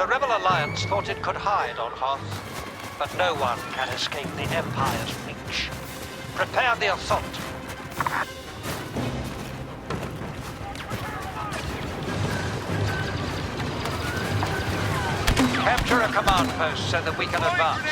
The Rebel Alliance thought it could hide on Hoth, but no one can escape the Empire's reach. Prepare the assault. Capture a command post so that we can advance.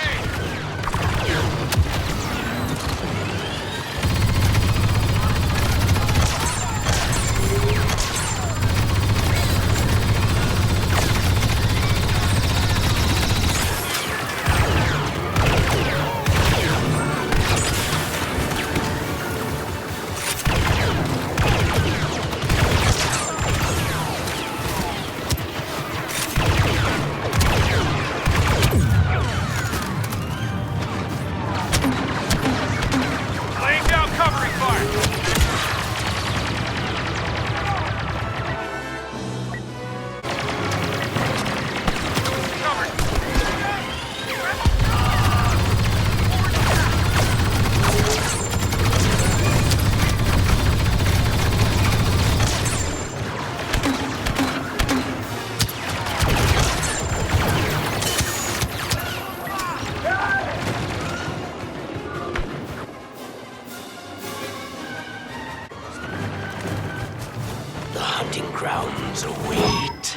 Grounds await.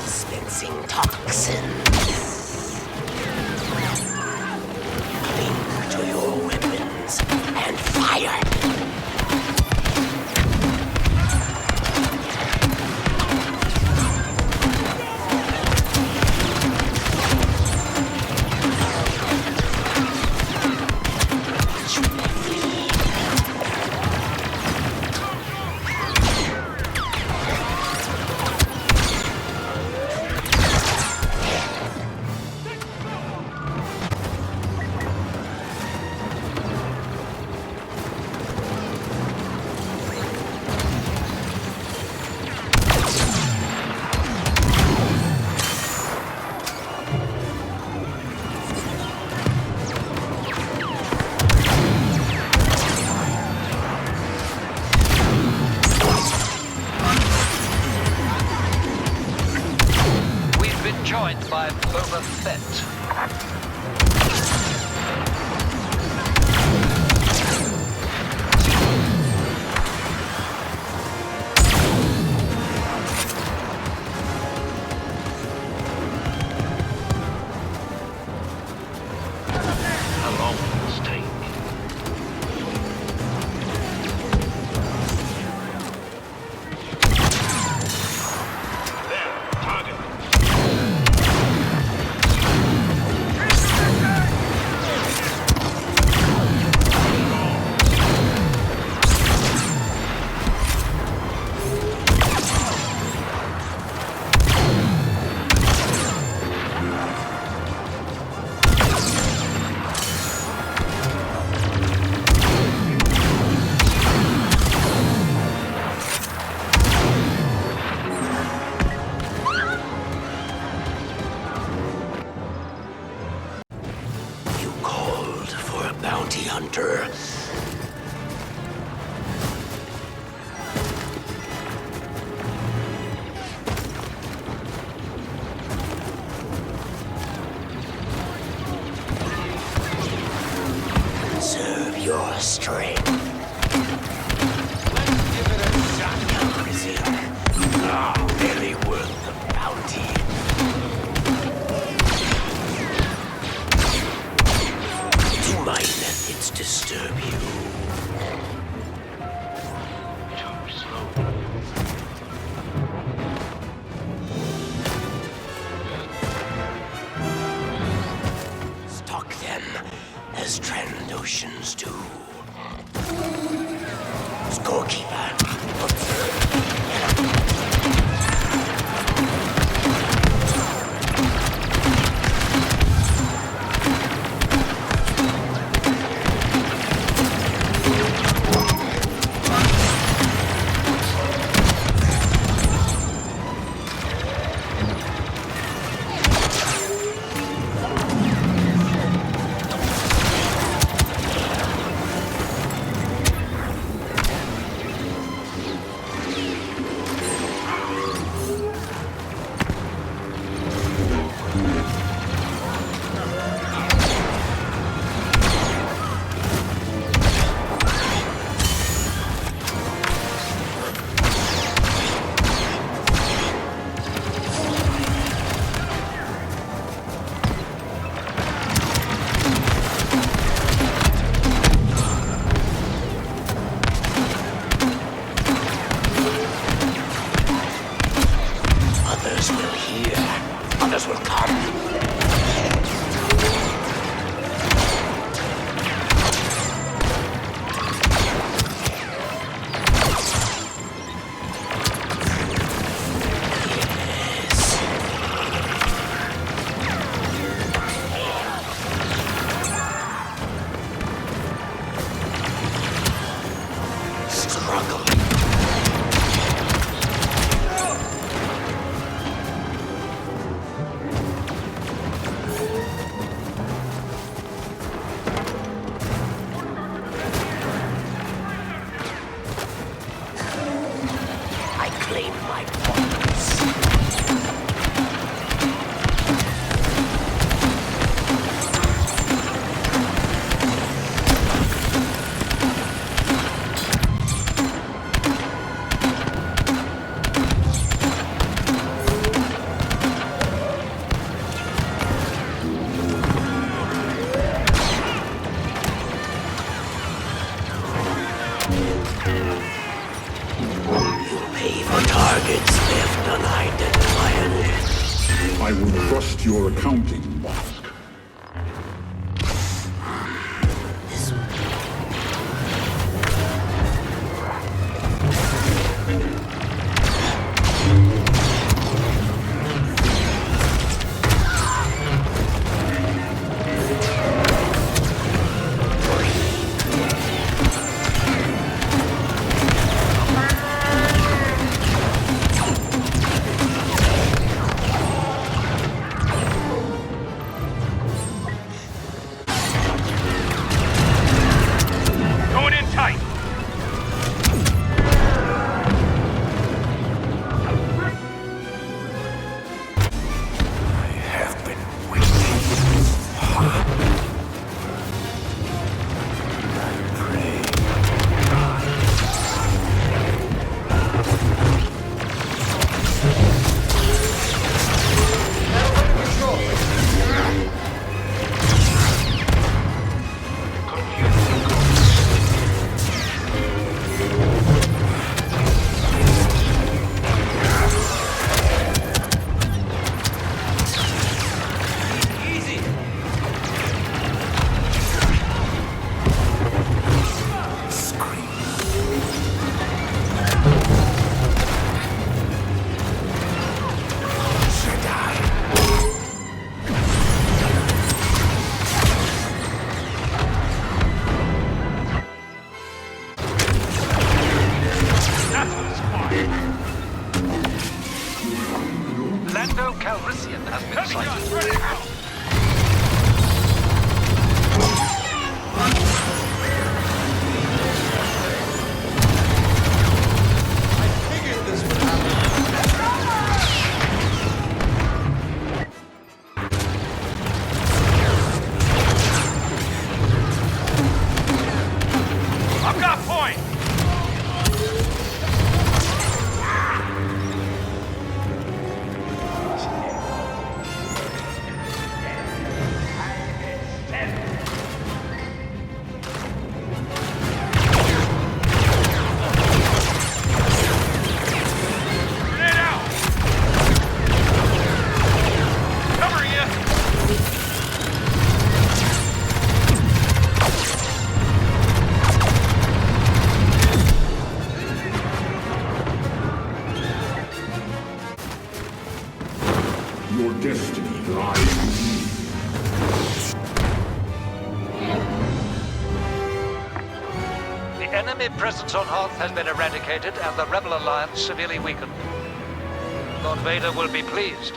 Dispensing toxins. To your weapons and fire! Joined by Boba Fett. Bounty hunter. Serve your strength. Let's give it a shot. Barely worth the bounty. Do my methods disturb you? Too slow. Stalk them as Trandoshans do. Scorekeeper, observe. You'll pay for targets left unidentified. I will trust your accounting, Bosk. Going in tight. I have been waiting. I pray. That's what it's for. Lando Calrissian has been Heavy sighted. guns ready to go. I've got point. Grenade out. Covering you. Your destiny lies with me. The enemy presence on Hoth has been eradicated and the Rebel Alliance severely weakened. Lord Vader will be pleased.